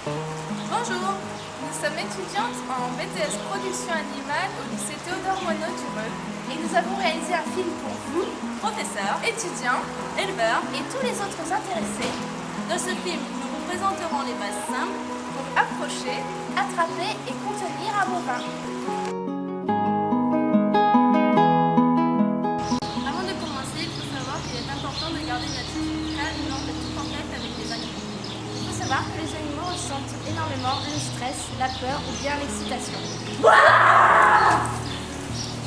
Bonjour, nous sommes étudiantes en BTS Production Animale au lycée Théodore Monod du Rhône et nous avons réalisé un film pour vous, professeurs, étudiants, éleveurs et tous les autres intéressés. Dans ce film, nous vous présenterons les bases simples pour approcher, attraper et contenir un bovin. Avant de commencer, il faut savoir qu'il est important de garder une attitude calme lors de tout contact avec les animaux. Il faut savoir que les animaux ressentent énormément le stress, la peur ou bien l'excitation.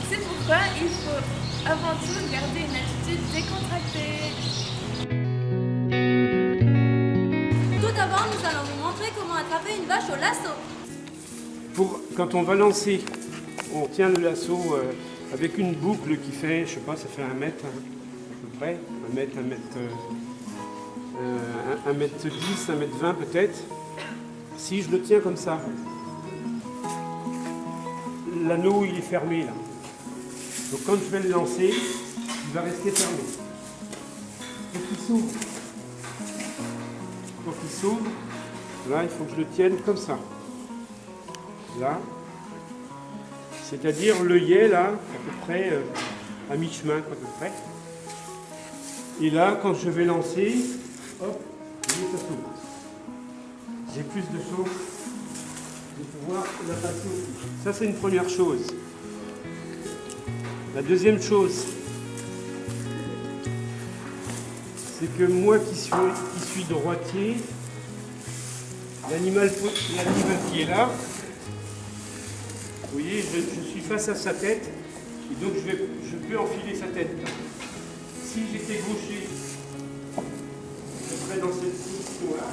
C'est pourquoi il faut avant tout garder une attitude décontractée. Tout d'abord, nous allons vous montrer comment attraper une vache au lasso. Quand on va lancer, on tient le lasso avec une boucle qui fait, je sais pas, ça fait 1 mètre à peu près, 1 mètre 10, 1 mètre 20 peut-être. Si je le tiens comme ça, l'anneau il est fermé là. Donc quand je vais le lancer, il va rester fermé. Il faut qu'il s'ouvre. Pour qu'il s'ouvre, là il faut que je le tienne comme ça. Là. C'est-à-dire l'œillet là, à peu près à mi-chemin à peu près. Et là, quand je vais lancer, hop, ça s'ouvre. J'ai plus de chance de pouvoir la passer aussi. Ça, c'est une première chose. La deuxième chose, c'est que moi qui suis droitier, l'animal qui est là, vous voyez, je suis face à sa tête, et donc je peux enfiler sa tête. Là. Si j'étais gaucher, je serais dans cette position-là.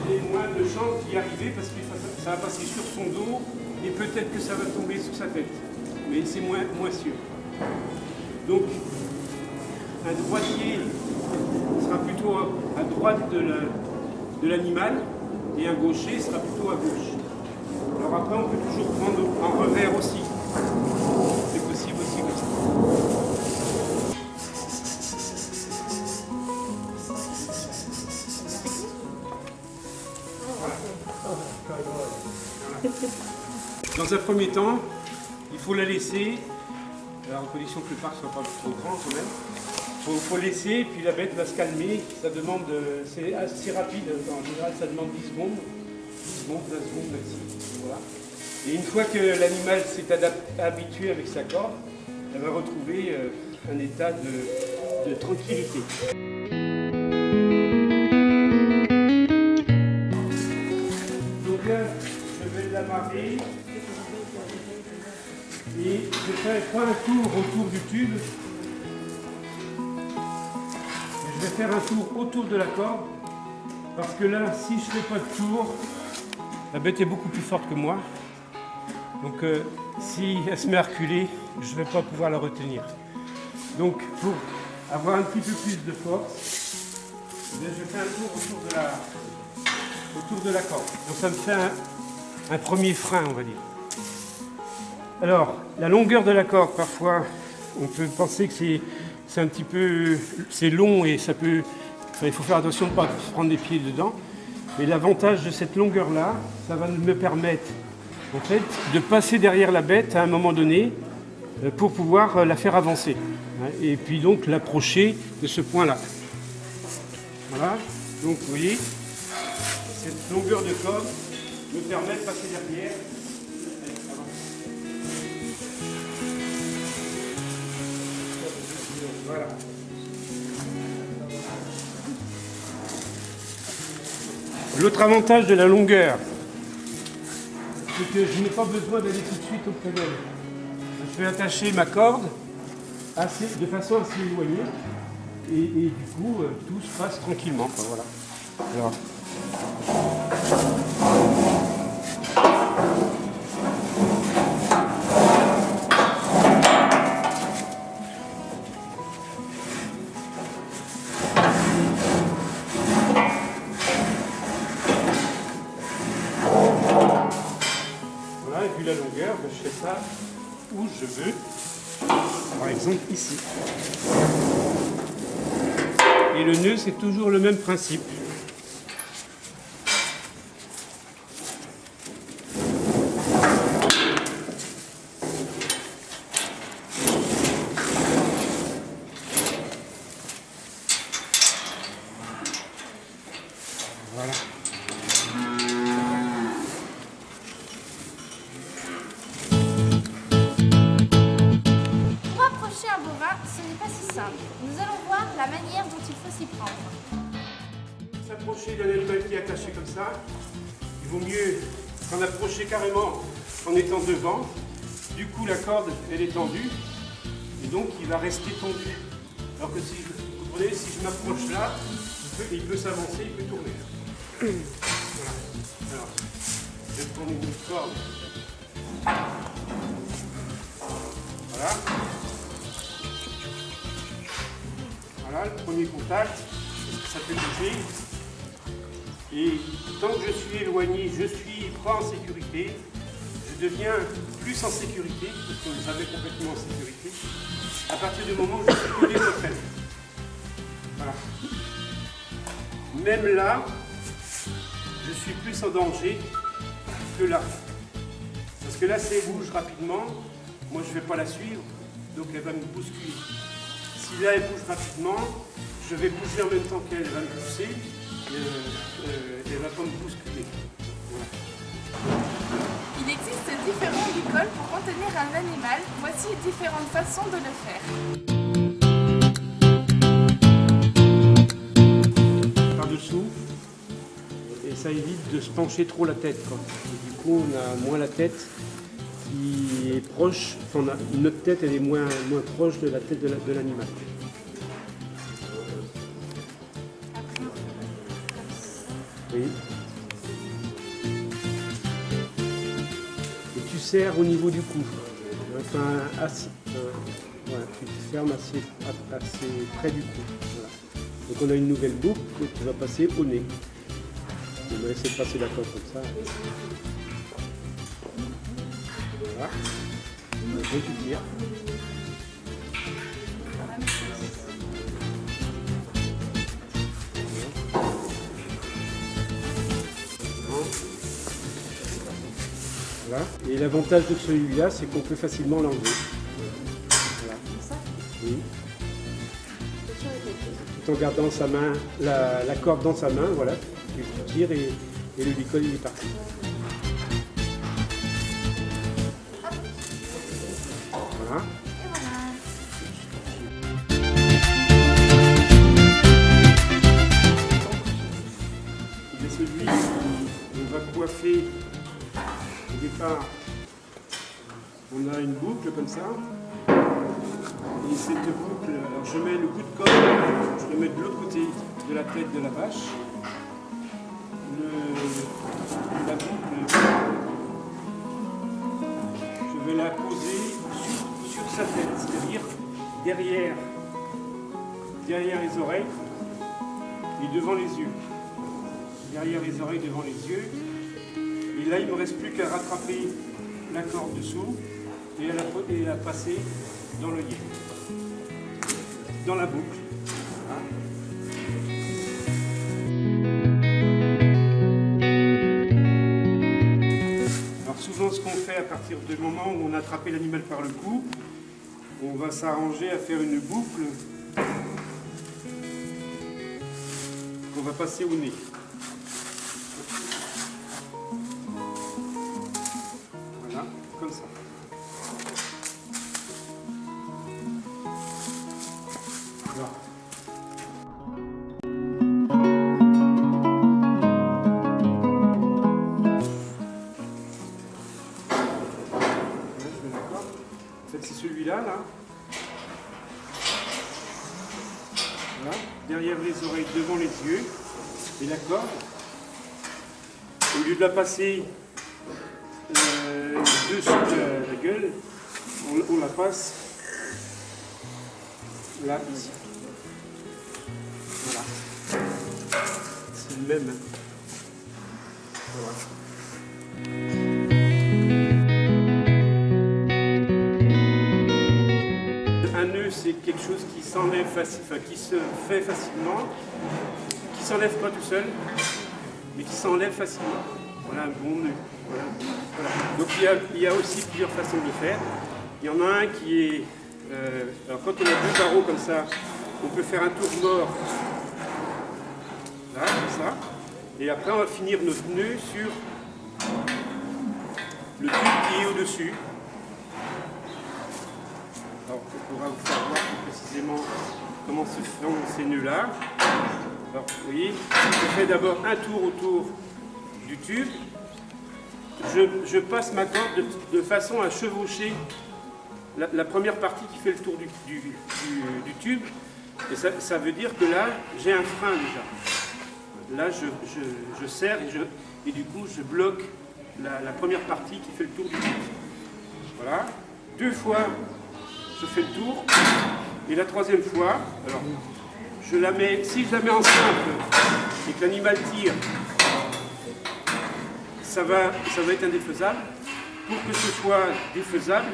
J'ai moins de chance d'y arriver parce que ça va passer sur son dos et peut-être que ça va tomber sur sa tête. Mais c'est moins sûr. Donc, un droitier sera plutôt à droite de l'animal et un gaucher sera plutôt à gauche. Alors après, on peut toujours prendre en revers aussi. C'est possible aussi comme ça. Dans un premier temps, il faut la laisser, alors en condition que le parc ne soit pas trop grand quand même. Il faut laisser, puis la bête va se calmer. Ça demande, c'est assez rapide, en général ça demande 10 secondes. 10 secondes, 20 secondes maxi. Voilà. Et une fois que l'animal s'est habitué avec sa corde, elle va retrouver un état de tranquillité. Donc là, je vais l'amarrer et je vais faire un tour autour du tube. Et je vais faire un tour autour de la corde parce que là, si je ne fais pas de tour, la bête est beaucoup plus forte que moi. Donc si elle se met à reculer, je ne vais pas pouvoir la retenir. Donc pour avoir un petit peu plus de force, je fais un tour autour de la corde. Donc ça me fait un premier frein, on va dire. Alors, la longueur de la corde, parfois, on peut penser que c'est un petit peu c'est long et ça peut. Enfin, il faut faire attention de ne pas se prendre les pieds dedans. Mais l'avantage de cette longueur-là, ça va me permettre en fait, de passer derrière la bête à un moment donné pour pouvoir la faire avancer. Et puis donc l'approcher de ce point-là. Voilà. Donc vous voyez, cette longueur de corde me permet de passer derrière. Voilà. L'autre avantage de la longueur, c'est que je n'ai pas besoin d'aller tout de suite auprès d'elle. Je vais attacher ma corde de façon assez éloignée et du coup tout se passe tranquillement. Enfin, voilà. Alors. Voilà, et puis la longueur, je fais ça où je veux, par exemple ici. Et le nœud, c'est toujours le même principe. attaché comme ça, il vaut mieux s'en approcher carrément en étant devant. Du coup, la corde, elle est tendue, et donc il va rester tendu. Alors que si, vous comprenez, si je m'approche là, il peut s'avancer, il peut tourner. Voilà. Alors, je vais prendre une autre corde. Voilà. Voilà, le premier contact, ça peut bouger. Et tant que je suis éloigné, je suis pas en sécurité. Je deviens plus en sécurité, parce qu'on n'est jamais complètement en sécurité, à partir du moment où je suis collé au frein. Voilà. Même là, je suis plus en danger que là. Parce que là, si elle bouge rapidement, moi je ne vais pas la suivre, donc elle va me bousculer. Si là elle bouge rapidement, je vais bouger en même temps qu'elle va me pousser, elle ne va pas me bousculer. Voilà. Il existe différents bicoles pour contenir un animal. Voici différentes façons de le faire. Par-dessous, et ça évite de se pencher trop la tête, quoi. Et du coup, on a moins la tête qui est proche, enfin, notre tête elle est moins proche de la tête de l'animal. Oui. Et tu serres au niveau du cou. Enfin, voilà, tu te fermes assez près du cou. Voilà. Donc on a une nouvelle boucle qui va passer au nez. On va essayer de passer la corde comme ça. Voilà. Donc tu tires. Voilà. Et l'avantage de celui-là, c'est qu'on peut facilement l'enlever. Voilà. Oui. Tout en gardant sa main, la corde dans sa main, voilà. Tu tires et le bicole il est parti. Voilà. Il y a celui qu'on va coiffer. Au départ, on a une boucle comme ça. Et cette boucle, alors je mets le bout de corde, je le mets de l'autre côté de la tête de la vache. La boucle, je vais la poser sur sa tête, c'est-à-dire derrière les oreilles et devant les yeux. Derrière les oreilles, devant les yeux. Et là, il ne me reste plus qu'à rattraper la corde dessous et à la passer dans l'œillet, dans la boucle. Voilà. Alors souvent, ce qu'on fait à partir du moment où on a attrapé l'animal par le cou, on va s'arranger à faire une boucle qu'on va passer au nez. Comme ça. Voilà. En fait, c'est celui-là, là. Voilà. Derrière les oreilles, devant les yeux. Et la corde. Au lieu de la passer dessus la gueule, on la passe là, ici. Voilà. C'est le même. Voilà. Un nœud, c'est quelque chose qui s'enlève qui se fait facilement, qui s'enlève pas tout seul, mais qui s'enlève facilement. Voilà un bon nœud. Voilà. Voilà. Donc il y a aussi plusieurs façons de le faire. Il y en a un qui est... alors quand on a deux barreaux comme ça, on peut faire un tour mort. Là, comme ça. Et après on va finir notre nœud sur le tube qui est au-dessus. Alors on pourra vous faire voir plus précisément comment se font ces nœuds-là. Alors, vous voyez, je fais d'abord un tour autour du tube. Je passe ma corde de façon à chevaucher la première partie qui fait le tour du tube. Et ça veut dire que là, j'ai un frein déjà. Là, je serre et du coup, je bloque la première partie qui fait le tour du tube. Voilà. 2 fois, je fais le tour. Et la 3e fois, alors, si je la mets en simple et que l'animal tire, ça va être indéfaisable. Pour que ce soit défaisable,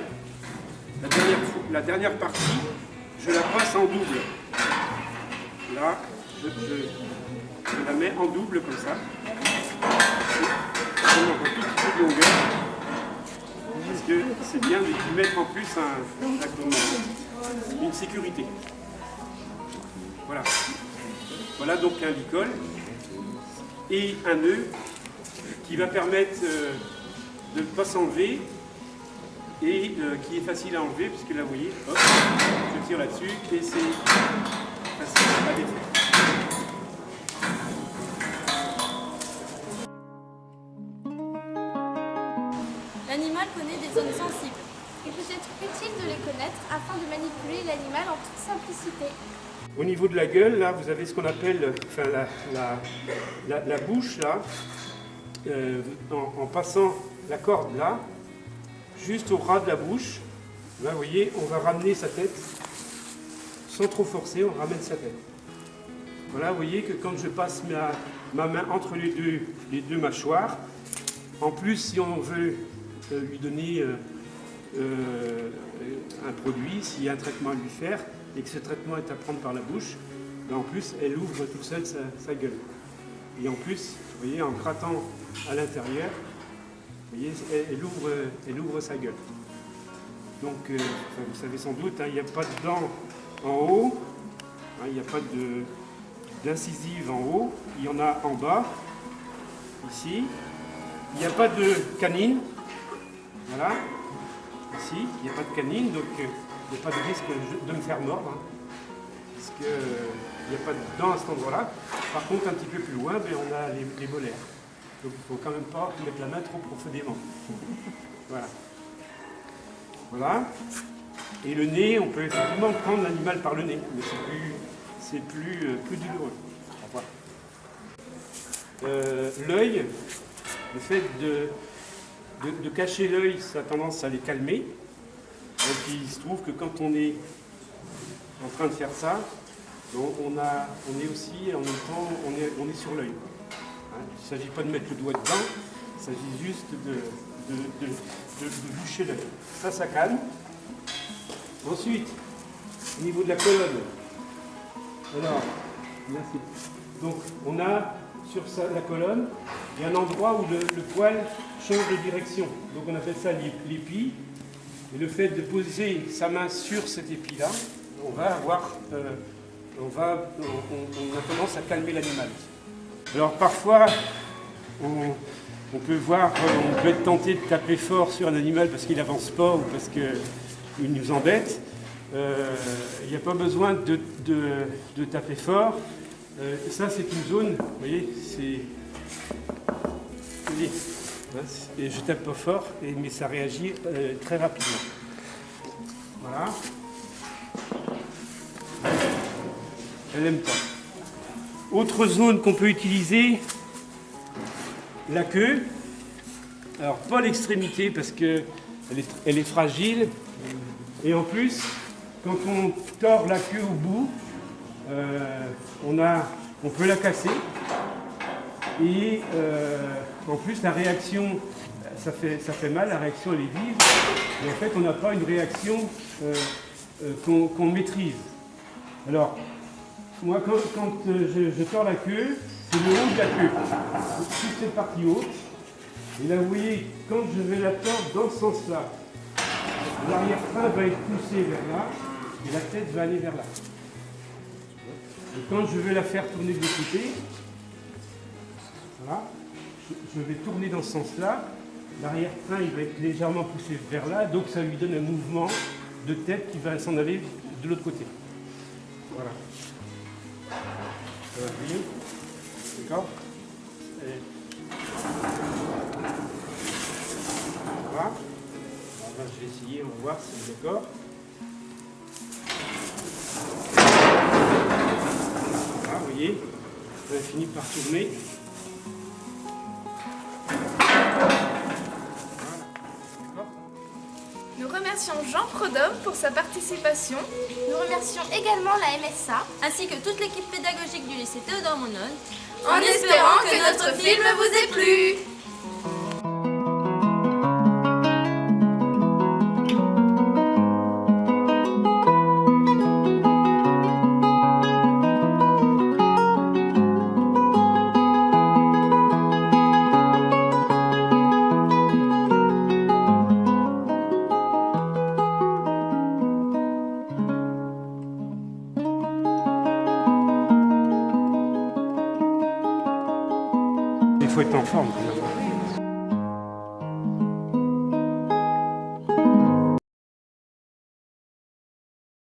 la dernière partie, je la passe en double. Là, je la mets en double comme ça. Je prends un tout petit peu de longueur. Parce que c'est bien de mettre en plus une sécurité. Voilà. Voilà donc un licol et un nœud qui va permettre de ne pas s'enlever et qui est facile à enlever puisque là vous voyez, hop, je tire là-dessus et c'est facile à défaire. L'animal connaît des zones sensibles. Il peut être utile de les connaître afin de manipuler l'animal en toute simplicité. Au niveau de la gueule, là, vous avez ce qu'on appelle la bouche, là, en passant la corde là, juste au ras de la bouche. Là, vous voyez, on va ramener sa tête, sans trop forcer, on ramène sa tête. Voilà, vous voyez que quand je passe ma main entre les deux mâchoires, en plus, si on veut lui donner un produit, s'il y a un traitement à lui faire, et que ce traitement est à prendre par la bouche, ben en plus, elle ouvre toute seule sa gueule. Et en plus, vous voyez, en grattant à l'intérieur, vous voyez, elle ouvre sa gueule. Donc, vous savez sans doute, hein, il n'y a pas de dents en haut, hein, il n'y a pas d'incisive en haut, il y en a en bas, ici. Il n'y a pas de canine, voilà, ici, il n'y a pas de canine, donc il n'y a pas de risque de me faire mordre, hein, parce qu'il n'y a pas de dents à cet endroit-là. Par contre, un petit peu plus loin, ben, on a les molaires. Donc il ne faut quand même pas mettre la main trop profondément. Voilà. Voilà. Et le nez, on peut effectivement prendre l'animal par le nez, mais c'est plus douloureux. L'œil, le fait de cacher l'œil, ça a tendance à les calmer. Donc il se trouve que quand on est en train de faire ça, on est aussi, en même temps, on est sur l'œil. Hein, il ne s'agit pas de mettre le doigt dedans, il s'agit juste de boucher l'œil. Ça calme. Ensuite, au niveau de la colonne, alors, merci. Donc on a sur la colonne, il y a un endroit où le poil change de direction. Donc on appelle ça l'épi. Et le fait de poser sa main sur cet épi-là, on a tendance à calmer l'animal. Alors parfois, on peut être tenté de taper fort sur un animal parce qu'il n'avance pas ou parce qu'il nous embête. Il n'y a pas besoin de taper fort. Ça, c'est une zone, vous voyez, et je tape pas fort, mais ça réagit très rapidement. Voilà. Elle n'aime pas. Autre zone qu'on peut utiliser, la queue. Alors, pas l'extrémité parce qu'elle est fragile. Et en plus, quand on tord la queue au bout, on peut la casser. Et en plus, la réaction, ça fait mal, la réaction elle est vive. Et en fait, on n'a pas une réaction qu'on maîtrise. Alors, moi, quand je tords la queue, c'est le haut de la queue. Toute cette partie haute. Et là, vous voyez, quand je vais la tordre dans ce sens-là, l'arrière-train va être poussé vers là, et la tête va aller vers là. Et quand je veux la faire tourner de l'autre côté, voilà, je vais tourner dans ce sens-là, l'arrière-train il va être légèrement poussé vers là, donc ça lui donne un mouvement de tête qui va s'en aller de l'autre côté. Voilà. Ça va plier. D'accord? Et... Voilà. Alors là, je vais essayer, on va voir si c'est d'accord. Voilà, vous voyez, on a fini par tourner. Nous remercions Jean Prodhomme pour sa participation. Nous remercions également la MSA ainsi que toute l'équipe pédagogique du lycée Théodore Monod, en espérant que notre film vous ait plu. Il faut être en forme quand même.